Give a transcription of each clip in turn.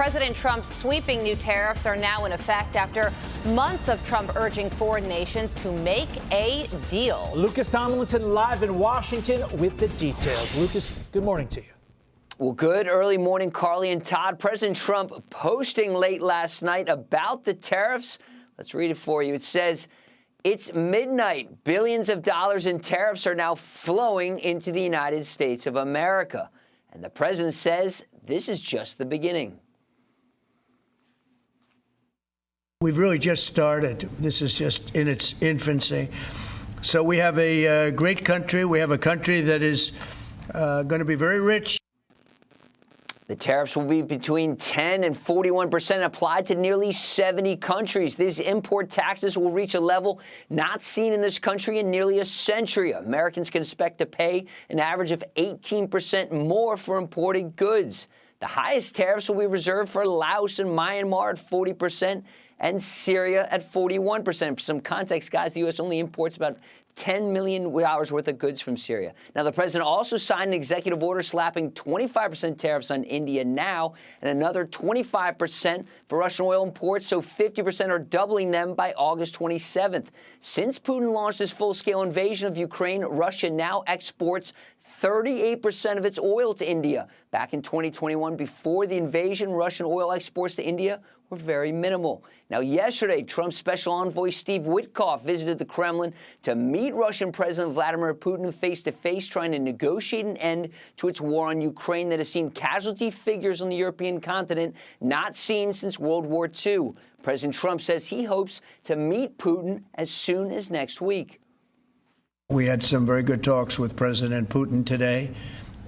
President Trump's sweeping new tariffs are now in effect after months of Trump urging foreign nations to make a deal. Lucas Tomlinson live in Washington with the details. Lucas, good morning to you. Well, good early morning, Carly and Todd. President Trump posting late last night about the tariffs. Let's read it for you. It says, it's midnight. Billions of dollars in tariffs are now flowing into the United States of America. And the president says this is just the beginning. We've really just started. This is just in its infancy. So we have a great country. We have a country that is going to be very rich. The tariffs will be between 10 and 41% applied to nearly 70 countries. These import taxes will reach a level not seen in this country in nearly a century. Americans can expect to pay an average of 18% more for imported goods. The highest tariffs will be reserved for Laos and Myanmar at 40% and Syria at 41%. For some context, guys, the U.S. only imports about $10 million worth of goods from Syria. Now, the president also signed an executive order slapping 25% tariffs on India now and another 25% for Russian oil imports, so 50% are doubling them by August 27th. Since Putin launched his full-scale invasion of Ukraine, Russia now exports 38% of its oil to India. Back in 2021, before the invasion, Russian oil exports to India were very minimal. Now, yesterday, Trump's special envoy Steve Witkoff visited the Kremlin to meet Russian President Vladimir Putin face-to-face, trying to negotiate an end to its war on Ukraine that has seen casualty figures on the European continent not seen since World War II. President Trump says he hopes to meet Putin as soon as next week. We had some very good talks with President Putin today,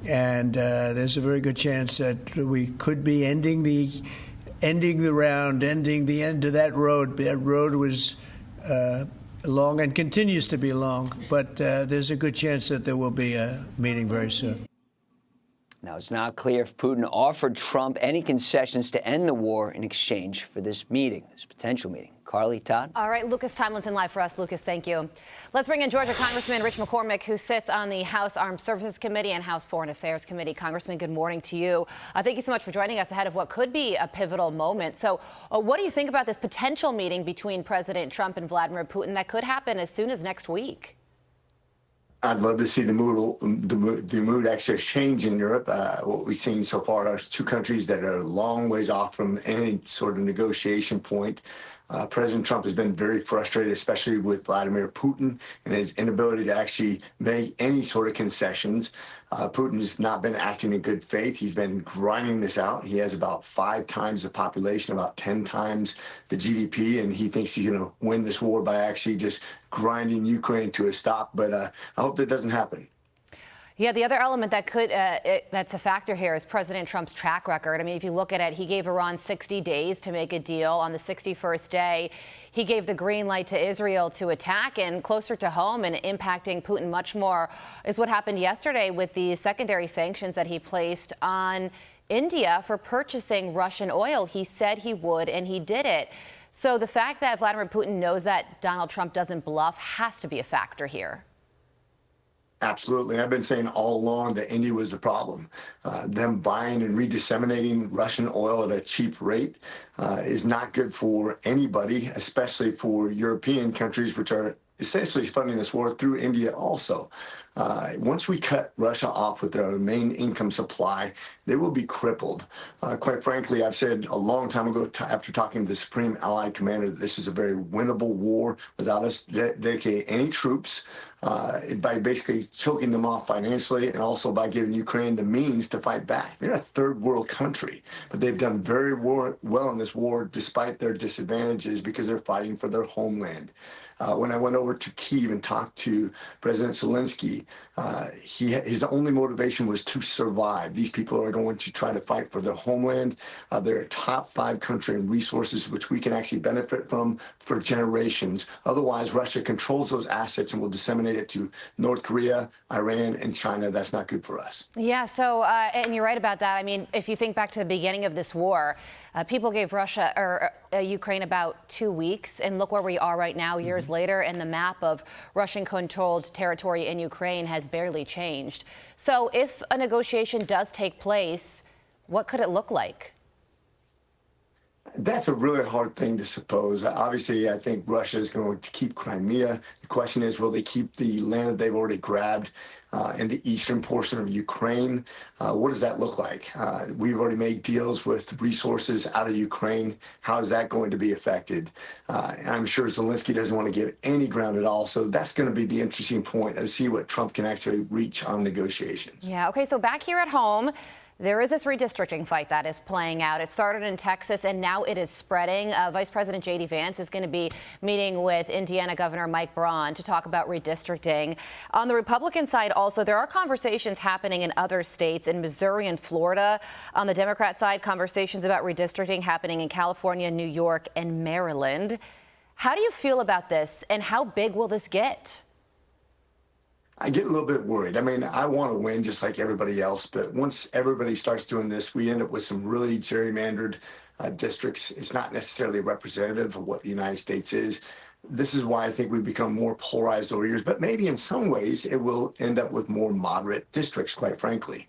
and there's a very good chance that we could be ending the end of that road. That road was long and continues to be long, but there's a good chance that there will be a meeting very soon. Now, it's not clear if Putin offered Trump any concessions to end the war in exchange for this meeting, this potential meeting. Carly, Todd? All right, Lucas Tomlinson live for us. Lucas, thank you. Let's bring in Georgia Congressman Rich McCormick, who sits on the House Armed Services Committee and House Foreign Affairs Committee. Congressman, good morning to you. Thank you so much for joining us ahead of what could be a pivotal moment. So what do you think about this potential meeting between President Trump and Vladimir Putin that could happen as soon as next week? I'd love to see the mood actually change in Europe. What we've seen so far are two countries that are a long ways off from any sort of negotiation point. President Trump has been very frustrated, especially with Vladimir Putin and his inability to actually make any sort of concessions. Putin has not been acting in good faith. He's been grinding this out. He has about 5 times the population, about 10 times the GDP, and he thinks he's going to win this war by actually just grinding Ukraine to a stop. But I hope that doesn't happen. Yeah, the other element that could that's a factor here is President Trump's track record. I mean, if you look at it, he gave Iran 60 days to make a deal. On the 61st day, he gave the green light to Israel to attack. And closer to home and impacting Putin much more is what happened yesterday with the secondary sanctions that he placed on India for purchasing Russian oil. He said he would, and he did it. So the fact that Vladimir Putin knows that Donald Trump doesn't bluff has to be a factor here. Absolutely. I've been saying all along that India was the problem. Them buying and redisseminating Russian oil at a cheap rate is not good for anybody, especially for European countries, which are essentially funding this war through India also. Once we cut Russia off with their main income supply, they will be crippled. Quite frankly, I've said a long time ago, after talking to the Supreme Allied Commander, that this is a very winnable war without us dedicating any troops, by basically choking them off financially and also by giving Ukraine the means to fight back. They're a third world country, but they've done very well in this war despite their disadvantages because they're fighting for their homeland. When I went over to Kyiv and talked to President Zelensky, his only motivation was to survive. These people are going to try to fight for their homeland. They're a top 5 country in resources, which we can actually benefit from for generations. Otherwise, Russia controls those assets and will disseminate it to North Korea, Iran, and China. That's not good for us. Yeah, so, and you're right about that. I mean, if you think back to the beginning of this war, people gave Ukraine about 2 weeks, and look where we are right now, years later, and the map of Russian-controlled territory in Ukraine has barely changed. So if a negotiation does take place, what could it look like? That's a really hard thing to suppose. Obviously, I think Russia is going to keep Crimea. The question is, will they keep the land that they've already grabbed in the eastern portion of Ukraine? What does that look like? We've already made deals with resources out of Ukraine. How is that going to be affected? I'm sure Zelensky doesn't want to give any ground at all. So that's going to be the interesting point to see what Trump can actually reach on negotiations. Yeah. OK, so back here at home, there is this redistricting fight that is playing out. It started in Texas and now it is spreading. Vice President J.D. Vance is going to be meeting with Indiana Governor Mike Braun to talk about redistricting. On the Republican side also, there are conversations happening in other states, in Missouri and Florida. On the Democrat side, conversations about redistricting happening in California, New York, and Maryland. How do you feel about this, and how big will this get? I get a little bit worried. I mean, I want to win just like everybody else, but once everybody starts doing this, we end up with some really gerrymandered districts. It's not necessarily representative of what the United States is. This is why I think we've become more polarized over years, but maybe in some ways it will end up with more moderate districts, quite frankly,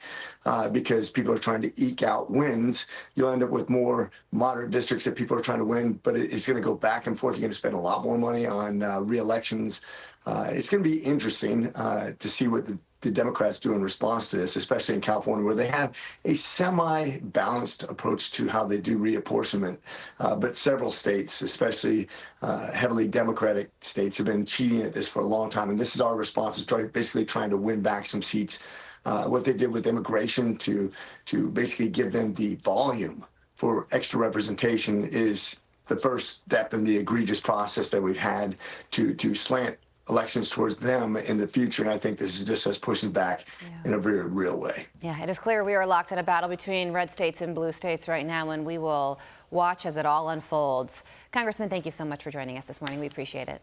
because people are trying to eke out wins. You'll end up with more moderate districts that people are trying to win, but it's going to go back and forth. You're going to spend a lot more money on re-elections. It's going to be interesting to see what the Democrats do in response to this, especially in California, where they have a semi-balanced approach to how they do reapportionment. But several states, especially heavily Democratic states, have been cheating at this for a long time. And this is our response, is basically trying to win back some seats. What they did with immigration to basically give them the volume for extra representation is the first step in the egregious process that we've had to slant elections towards them in the future. And I think this is just us pushing back in a very real way. Yeah, it is clear we are locked in a battle between red states and blue states right now, and we will watch as it all unfolds. Congressman, thank you so much for joining us this morning. We appreciate it.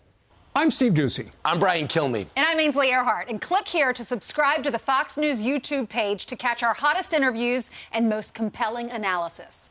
I'm Steve Ducey. I'm Brian Kilmeade. And I'm Ainsley Earhart. And click here to subscribe to the Fox News YouTube page to catch our hottest interviews and most compelling analysis.